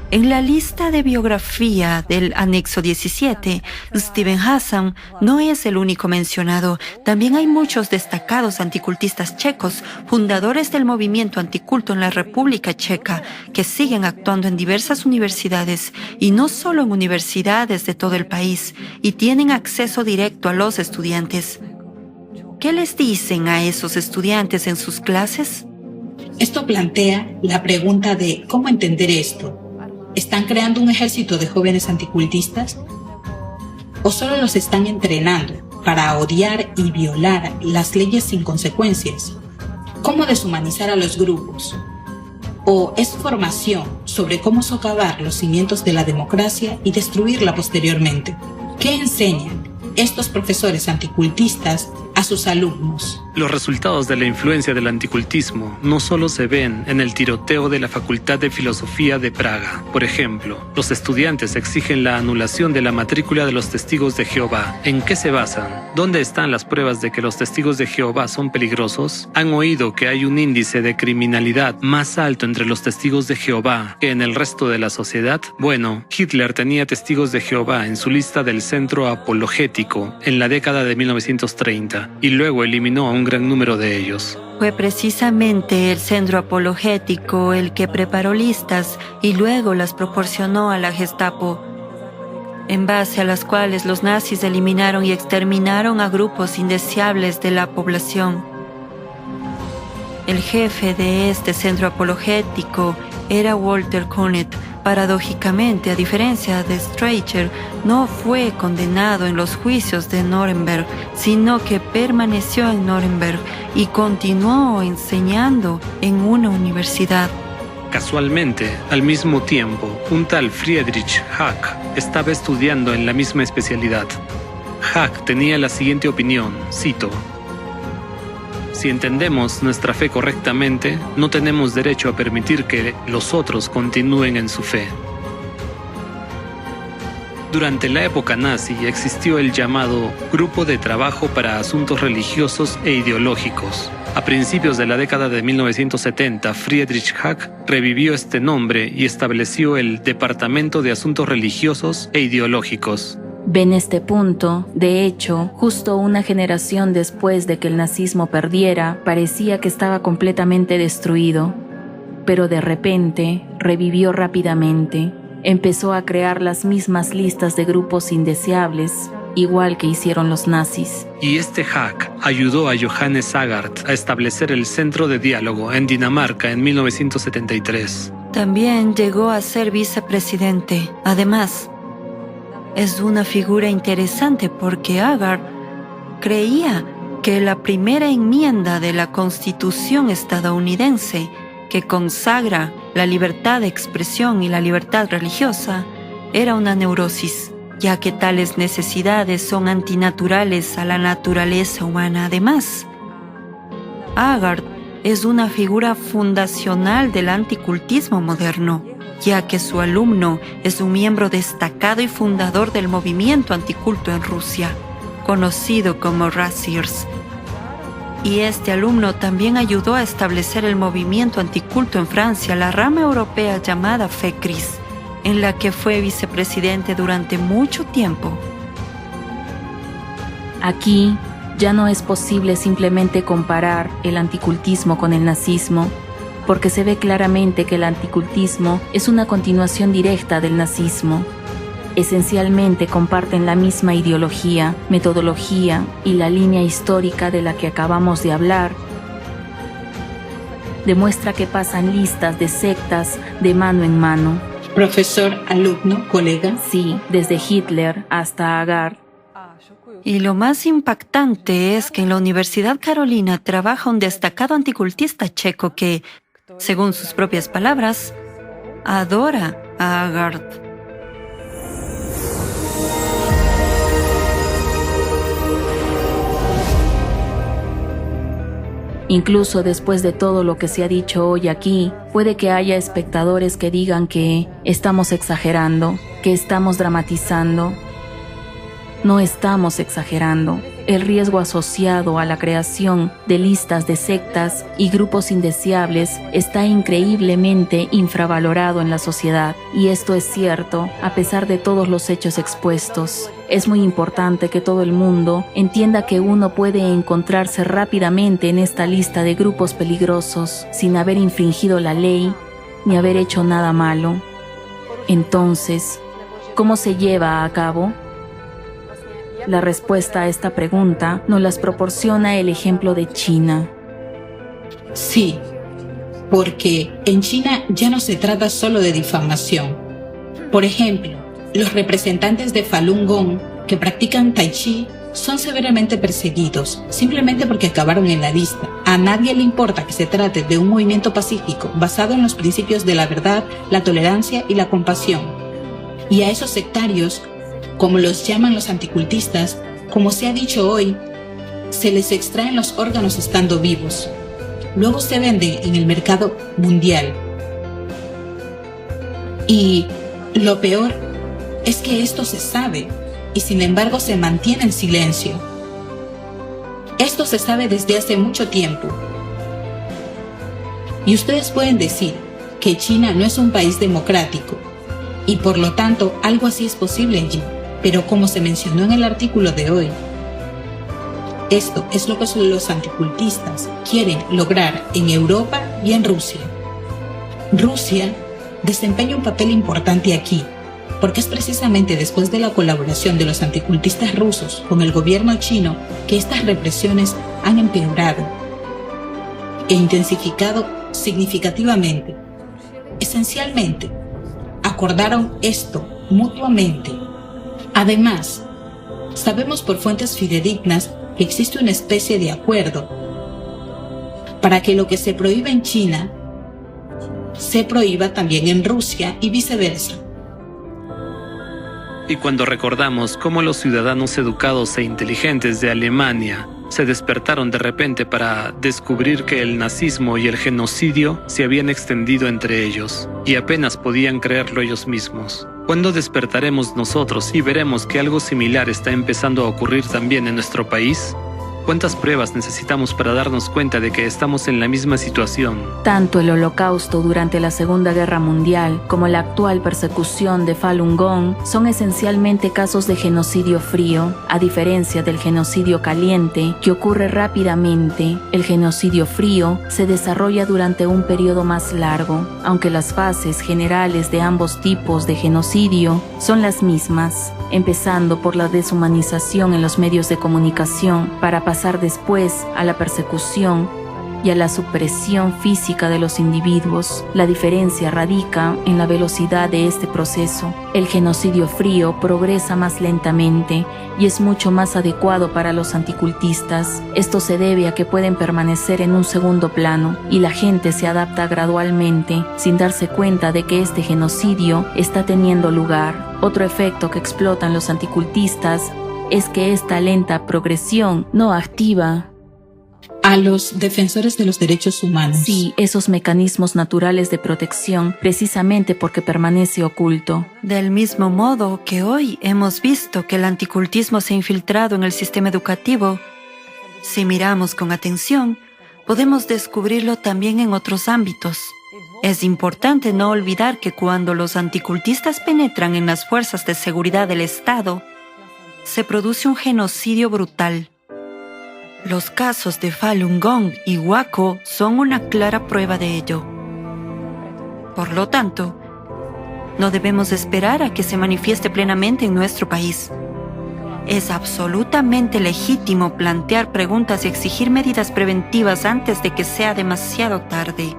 Speaker 7: En la lista de biografía del anexo 17, Steven Hassan no es el único mencionado. También hay muchos destacados anticultistas checos, fundadores del movimiento anticulto en la República Checa, que siguen actuando en diversas universidades, y no solo en universidades de todo el país, y tienen acceso directo a los estudiantes. ¿Qué les dicen a esos estudiantes en sus clases?
Speaker 8: Esto plantea la pregunta de ¿cómo entender esto? ¿Están creando un ejército de jóvenes anticultistas? ¿O solo los están entrenando para odiar y violar las leyes sin consecuencias? ¿Cómo deshumanizar a los grupos? ¿O es formación sobre cómo socavar los cimientos de la democracia y destruirla posteriormente? ¿Qué enseñan estos profesores anticultistas a sus alumnos?
Speaker 5: Los resultados de la influencia del anticultismo no solo se ven en el tiroteo de la Facultad de Filosofía de Praga. Por ejemplo, los estudiantes exigen la anulación de la matrícula de los testigos de Jehová. ¿En qué se basan? ¿Dónde están las pruebas de que los testigos de Jehová son peligrosos? ¿Han oído que hay un índice de criminalidad más alto entre los testigos de Jehová que en el resto de la sociedad? Bueno, Hitler tenía testigos de Jehová en su lista del Centro Apologético en la década de 1930 y luego eliminó a un gran número de ellos.
Speaker 7: Fue precisamente el Centro Apologético el que preparó listas y luego las proporcionó a la Gestapo, en base a las cuales los nazis eliminaron y exterminaron a grupos indeseables de la población. El jefe de este centro apologético era Walter Koenig. Paradójicamente, a diferencia de Streicher, no fue condenado en los juicios de Nuremberg, sino que permaneció en Nuremberg y continuó enseñando en una universidad.
Speaker 5: Casualmente, al mismo tiempo, un tal Friedrich Hack estaba estudiando en la misma especialidad. Hack tenía la siguiente opinión, cito: si entendemos nuestra fe correctamente, no tenemos derecho a permitir que los otros continúen en su fe. Durante la época nazi existió el llamado Grupo de Trabajo para Asuntos Religiosos e Ideológicos. A principios de la década de 1970, Friedrich Hack revivió este nombre y estableció el Departamento de Asuntos Religiosos e Ideológicos.
Speaker 6: Ven este punto, de hecho, justo una generación después de que el nazismo perdiera, parecía que estaba completamente destruido. Pero de repente, revivió rápidamente. Empezó a crear las mismas listas de grupos indeseables, igual que hicieron los nazis.
Speaker 5: Y este hack ayudó a Johannes Aagaard a establecer el Centro de Diálogo en Dinamarca en 1973.
Speaker 7: También llegó a ser vicepresidente. Además, es una figura interesante porque Aagaard creía que la primera enmienda de la Constitución estadounidense, que consagra la libertad de expresión y la libertad religiosa, era una neurosis, ya que tales necesidades son antinaturales a la naturaleza humana. Además, Aagaard es una figura fundacional del anticultismo moderno, ya que su alumno es un miembro destacado y fundador del movimiento anticulto en Rusia, conocido como Razirs. Y este alumno también ayudó a establecer el movimiento anticulto en Francia, la rama europea llamada FECRIS, en la que fue vicepresidente durante mucho tiempo.
Speaker 6: Aquí ya no es posible simplemente comparar el anticultismo con el nazismo, porque se ve claramente que el anticultismo es una continuación directa del nazismo. Esencialmente comparten la misma ideología, metodología y la línea histórica de la que acabamos de hablar. Demuestra que pasan listas de sectas de mano en mano.
Speaker 8: Profesor, alumno, colega.
Speaker 6: Sí, desde Hitler hasta Aagaard.
Speaker 7: Y lo más impactante es que en la Universidad Carolina trabaja un destacado anticultista checo que, según sus propias palabras, adora a Aagaard.
Speaker 6: Incluso después de todo lo que se ha dicho hoy aquí, puede que haya espectadores que digan que estamos exagerando, que estamos dramatizando. No estamos exagerando. El riesgo asociado a la creación de listas de sectas y grupos indeseables está increíblemente infravalorado en la sociedad. Y esto es cierto, a pesar de todos los hechos expuestos. Es muy importante que todo el mundo entienda que uno puede encontrarse rápidamente en esta lista de grupos peligrosos sin haber infringido la ley ni haber hecho nada malo. Entonces, ¿cómo se lleva a cabo? La respuesta a esta pregunta nos las proporciona el ejemplo de China.
Speaker 8: Sí, porque en China ya no se trata solo de difamación. Por ejemplo, los representantes de Falun Gong que practican Tai Chi son severamente perseguidos simplemente porque acabaron en la lista. A nadie le importa que se trate de un movimiento pacífico basado en los principios de la verdad, la tolerancia y la compasión. Y a esos sectarios, como los llaman los anticultistas, como se ha dicho hoy, se les extraen los órganos estando vivos. Luego se venden en el mercado mundial. Y lo peor es que esto se sabe y sin embargo se mantiene en silencio. Esto se sabe desde hace mucho tiempo. Y ustedes pueden decir que China no es un país democrático y por lo tanto algo así es posible allí. Pero como se mencionó en el artículo de hoy, esto es lo que los anticultistas quieren lograr en Europa y en Rusia. Rusia desempeña un papel importante aquí, porque es precisamente después de la colaboración de los anticultistas rusos con el gobierno chino que estas represiones han empeorado e intensificado significativamente. Esencialmente, acordaron esto mutuamente. Además, sabemos por fuentes fidedignas que existe una especie de acuerdo para que lo que se prohíbe en China se prohíba también en Rusia y viceversa.
Speaker 5: Y cuando recordamos cómo los ciudadanos educados e inteligentes de Alemania se despertaron de repente para descubrir que el nazismo y el genocidio se habían extendido entre ellos, y apenas podían creerlo ellos mismos. ¿Cuándo despertaremos nosotros y veremos que algo similar está empezando a ocurrir también en nuestro país? ¿Cuántas pruebas necesitamos para darnos cuenta de que estamos en la misma situación?
Speaker 6: Tanto el Holocausto durante la Segunda Guerra Mundial como la actual persecución de Falun Gong son esencialmente casos de genocidio frío, a diferencia del genocidio caliente, que ocurre rápidamente. El genocidio frío se desarrolla durante un periodo más largo, aunque las fases generales de ambos tipos de genocidio son las mismas, empezando por la deshumanización en los medios de comunicación para pasar después a la persecución y a la supresión física de los individuos. La diferencia radica en la velocidad de este proceso. El genocidio frío progresa más lentamente y es mucho más adecuado para los anticultistas. Esto se debe a que pueden permanecer en un segundo plano y la gente se adapta gradualmente sin darse cuenta de que este genocidio está teniendo lugar. Otro efecto que explotan los anticultistas es que esta lenta progresión no activa
Speaker 8: a los defensores de los derechos humanos.
Speaker 6: Sí, esos mecanismos naturales de protección, precisamente porque permanece oculto.
Speaker 7: Del mismo modo que hoy hemos visto que el anticultismo se ha infiltrado en el sistema educativo, si miramos con atención, podemos descubrirlo también en otros ámbitos. Es importante no olvidar que cuando los anticultistas penetran en las fuerzas de seguridad del Estado, se produce un genocidio brutal. Los casos de Falun Gong y Waco son una clara prueba de ello. Por lo tanto, no debemos esperar a que se manifieste plenamente en nuestro país. Es absolutamente legítimo plantear preguntas y exigir medidas preventivas antes de que sea demasiado tarde.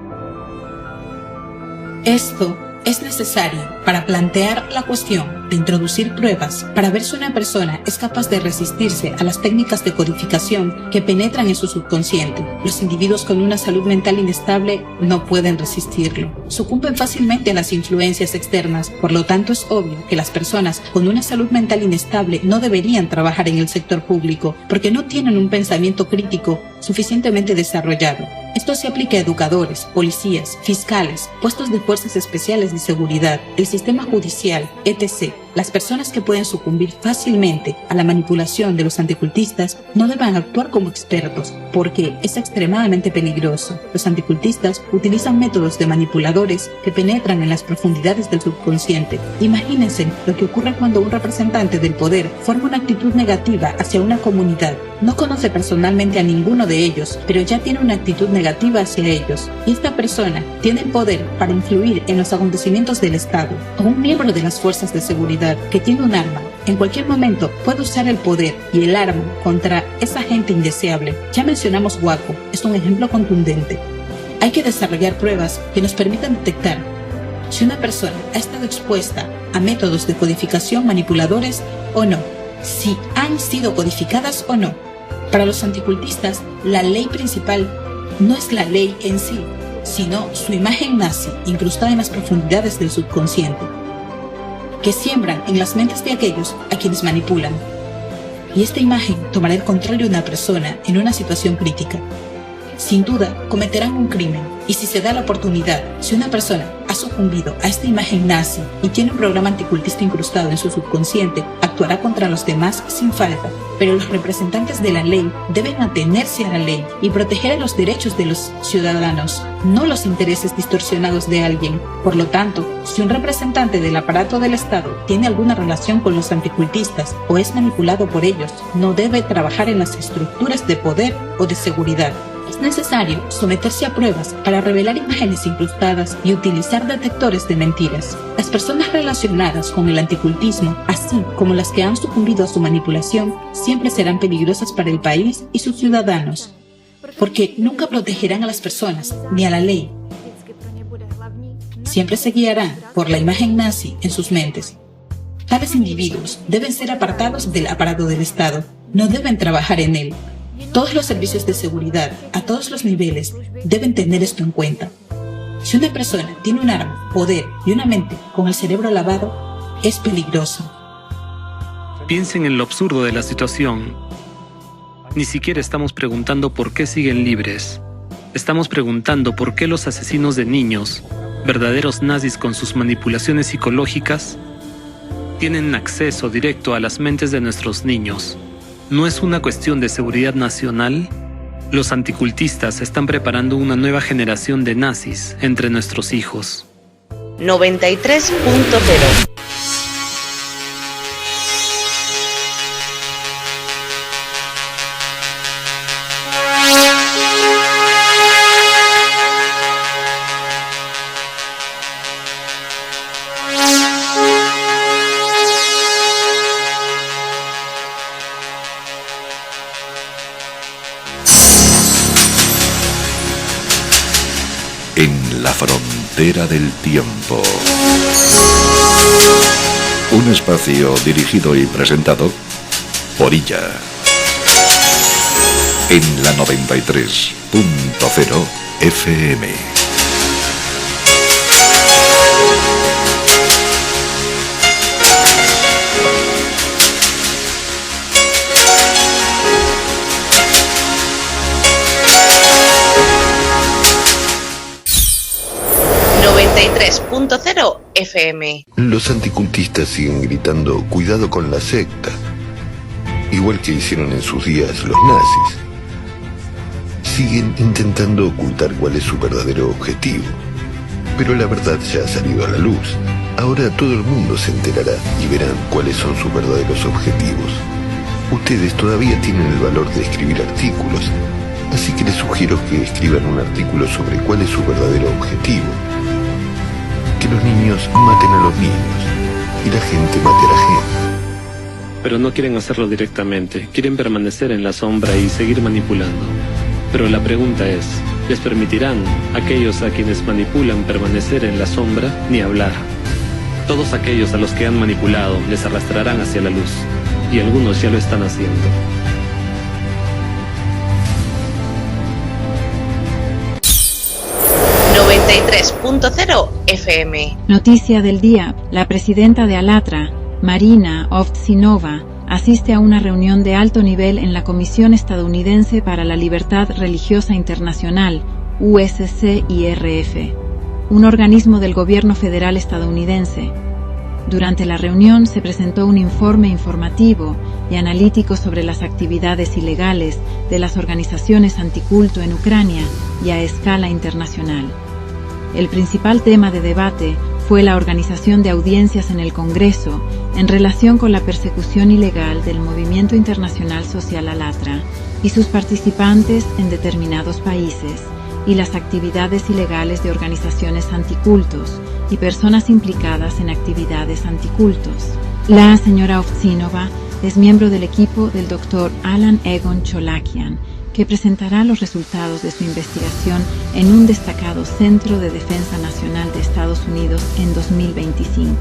Speaker 8: Esto es necesario para plantear la cuestión de introducir pruebas para ver si una persona es capaz de resistirse a las técnicas de codificación que penetran en su subconsciente. Los individuos con una salud mental inestable no pueden resistirlo. Sucumben fácilmente a las influencias externas, por lo tanto es obvio que las personas con una salud mental inestable no deberían trabajar en el sector público porque no tienen un pensamiento crítico suficientemente desarrollado. Esto se aplica a educadores, policías, fiscales, puestos de fuerzas especiales de seguridad, el sistema judicial, etc. Las personas que pueden sucumbir fácilmente a la manipulación de los anticultistas no deben actuar como expertos, porque es extremadamente peligroso. Los anticultistas utilizan métodos de manipuladores que penetran en las profundidades del subconsciente. Imagínense lo que ocurre cuando un representante del poder forma una actitud negativa hacia una comunidad. No conoce personalmente a ninguno de ellos, pero ya tiene una actitud negativa hacia ellos. Y esta persona tiene el poder para influir en los acontecimientos del Estado. O un miembro de las fuerzas de seguridad que tiene un arma, en cualquier momento puede usar el poder y el arma contra esa gente indeseable. Ya mencionamos Waco, es un ejemplo contundente. Hay que desarrollar pruebas que nos permitan detectar si una persona ha estado expuesta a métodos de codificación manipuladores o no, si han sido codificadas o no. Para los anticultistas, la ley principal no es la ley en sí, sino su imagen nazi incrustada en las profundidades del subconsciente, que siembran en las mentes de aquellos a quienes manipulan. Y esta imagen tomará el control de una persona en una situación crítica. Sin duda, cometerán un crimen, y si se da la oportunidad, si una persona ha sucumbido a esta imagen nazi y tiene un programa anticultista incrustado en su subconsciente, actuará contra los demás sin falta. Pero los representantes de la ley deben atenerse a la ley y proteger a los derechos de los ciudadanos, no los intereses distorsionados de alguien. Por lo tanto, si un representante del aparato del Estado tiene alguna relación con los anticultistas o es manipulado por ellos, no debe trabajar en las estructuras de poder o de seguridad. Es necesario someterse a pruebas para revelar imágenes incrustadas y utilizar detectores de mentiras. Las personas relacionadas con el anticultismo, así como las que han sucumbido a su manipulación, siempre serán peligrosas para el país y sus ciudadanos, porque nunca protegerán a las personas ni a la ley. Siempre se guiarán por la imagen nazi en sus mentes. Tales individuos deben ser apartados del aparato del Estado, no deben trabajar en él. Todos los servicios de seguridad, a todos los niveles, deben tener esto en cuenta. Si una persona tiene un arma, poder y una mente con el cerebro lavado, es peligroso.
Speaker 5: Piensen en lo absurdo de la situación. Ni siquiera estamos preguntando por qué siguen libres. Estamos preguntando por qué los asesinos de niños, verdaderos nazis con sus manipulaciones psicológicas, tienen acceso directo a las mentes de nuestros niños. no es una cuestión de seguridad nacional? Los anticultistas están preparando una nueva generación de nazis entre nuestros hijos.
Speaker 1: 93.0.
Speaker 2: En la frontera del tiempo. Un espacio dirigido y presentado por ella. En la 93.0 FM.
Speaker 1: FM.
Speaker 9: Los anticultistas siguen gritando "cuidado con la secta", igual que hicieron en sus días los nazis. Siguen intentando ocultar cuál es su verdadero objetivo, pero la verdad ya ha salido a la luz. Ahora todo el mundo se enterará y verán cuáles son sus verdaderos objetivos. Ustedes todavía tienen el valor de escribir artículos, así que les sugiero que escriban un artículo sobre cuál es su verdadero objetivo. Que los niños maten a los niños y la gente mate a la gente.
Speaker 5: Pero no quieren hacerlo directamente, quieren permanecer en la sombra y seguir manipulando. Pero la pregunta es, ¿les permitirán aquellos a quienes manipulan permanecer en la sombra ni hablar? Todos aquellos a los que han manipulado les arrastrarán hacia la luz, y algunos ya lo están haciendo.
Speaker 1: FM.
Speaker 3: Noticia del día. La presidenta de Alatra, Marina Ovtsinova, asiste a una reunión de alto nivel en la Comisión Estadounidense para la Libertad Religiosa Internacional, USCIRF, un organismo del gobierno federal estadounidense. Durante la reunión se presentó un informe informativo y analítico sobre las actividades ilegales de las organizaciones anticulto en Ucrania y a escala internacional. El principal tema de debate fue la organización de audiencias en el Congreso en relación con la persecución ilegal del Movimiento Internacional Social Alatra y sus participantes en determinados países, y las actividades ilegales de organizaciones anticultos y personas implicadas en actividades anticultos. La señora Ovtsinova es miembro del equipo del Dr. Alan Egon Cholakian, que presentará los resultados de su investigación en un destacado Centro de Defensa Nacional de Estados Unidos en 2025,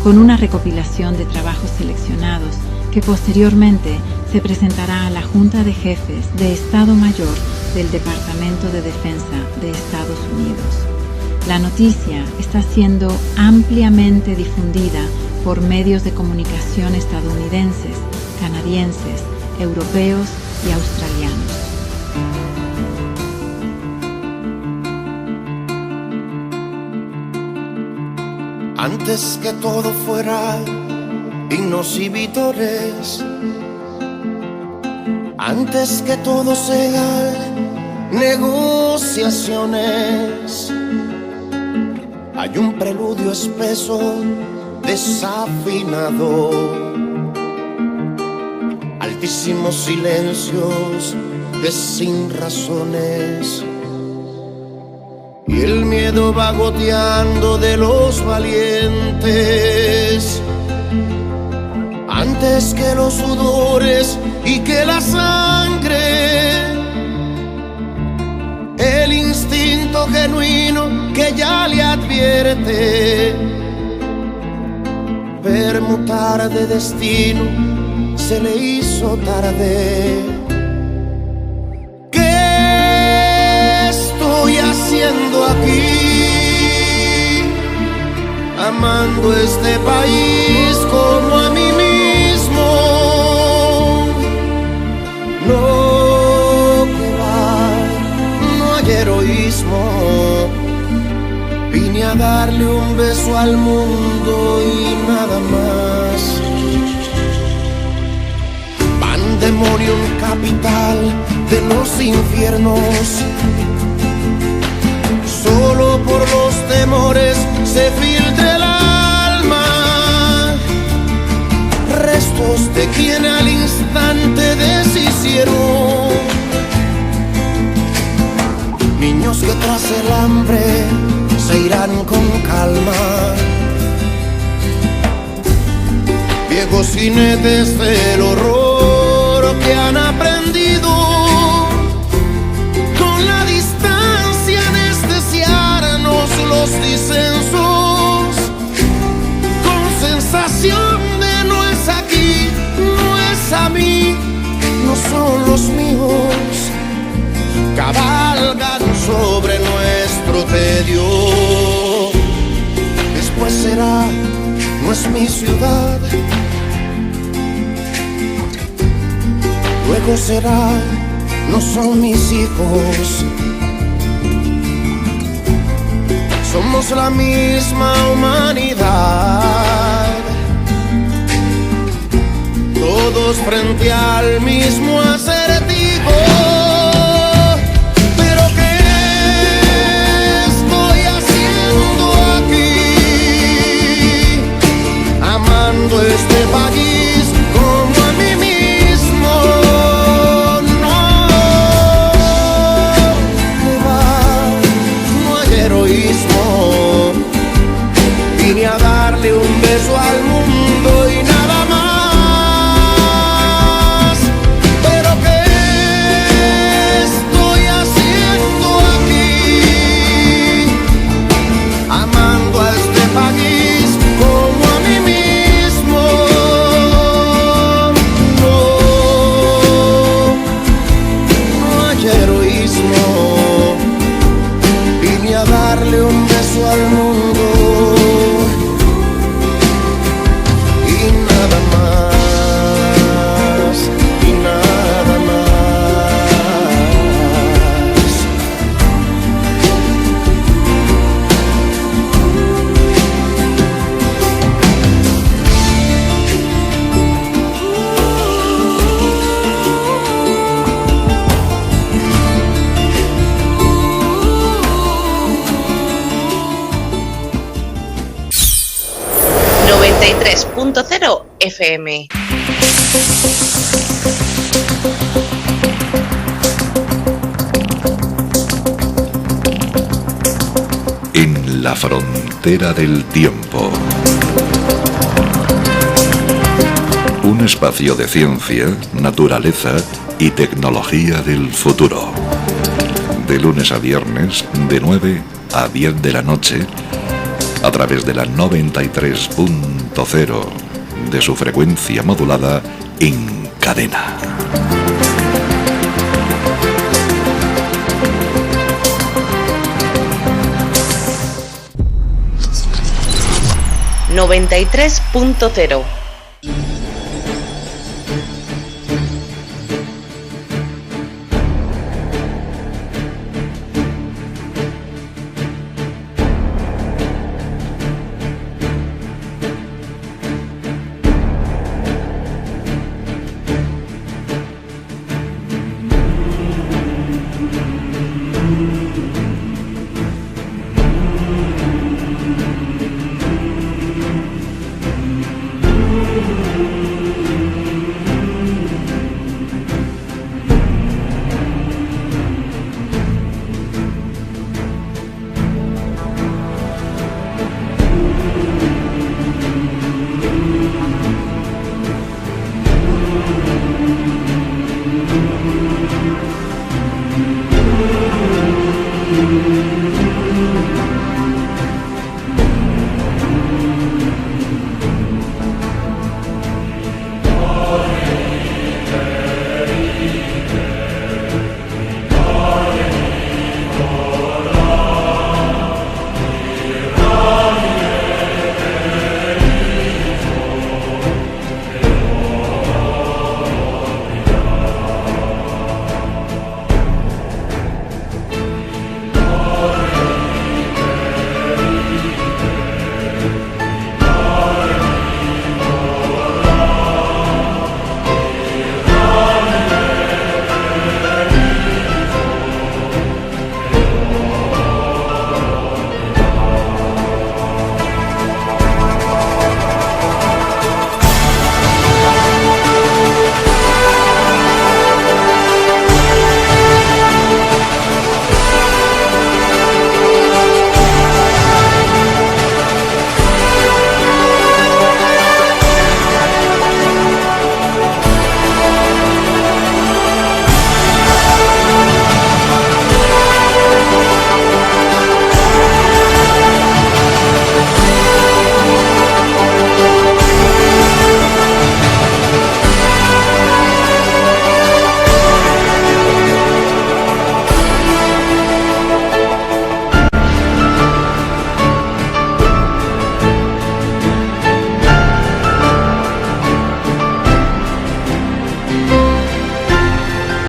Speaker 3: con una recopilación de trabajos seleccionados que posteriormente se presentará a la Junta de Jefes de Estado Mayor del Departamento de Defensa de Estados Unidos. La noticia está siendo ampliamente difundida por medios de comunicación estadounidenses, canadienses, europeos y australianos.
Speaker 10: Antes que todo fuera himnos y vítores, antes que todo sea negociaciones, hay un preludio espeso, desafinado, altísimos silencios de sin razones, y el miedo va goteando de los valientes, antes que los sudores y que la sangre, el instinto genuino que ya le advierte, permutar de destino se le hizo tarde. ¿Qué estoy haciendo aquí? Amando este país como a mí mismo. No, que va, no hay heroísmo. Vine a darle un beso al mundo y nada más. Van de demonium capital de los infiernos. Solo por los temores se filtra el alma, restos de quien al instante deshicieron. Niños que tras el hambre se irán con calma, viejos jinetes del horror que han aprendido con la distancia anestesiarnos los disensos, con sensación de no es aquí, no es a mí, no son los míos, cabalgan sobre nuestro tedio. Después será, no es mi ciudad, luego será, no son mis hijos. Somos la misma humanidad, todos frente al mismo acertijo. Pero ¿qué estoy haciendo aquí? Amando este país como a mí mismo. No va, no hay heroísmo. Vine a darle un beso al mundo y nada más. Pero ¿qué estoy haciendo aquí? Amando a este país como a mí mismo. No hay heroísmo. Vine a darle un beso al mundo.
Speaker 1: .0 FM.
Speaker 2: En la frontera del tiempo. Un espacio de ciencia, naturaleza y tecnología del futuro. De lunes a viernes, de 9 a 10 de la noche, a través de la 93.0 de su frecuencia modulada en cadena.
Speaker 1: ...93.0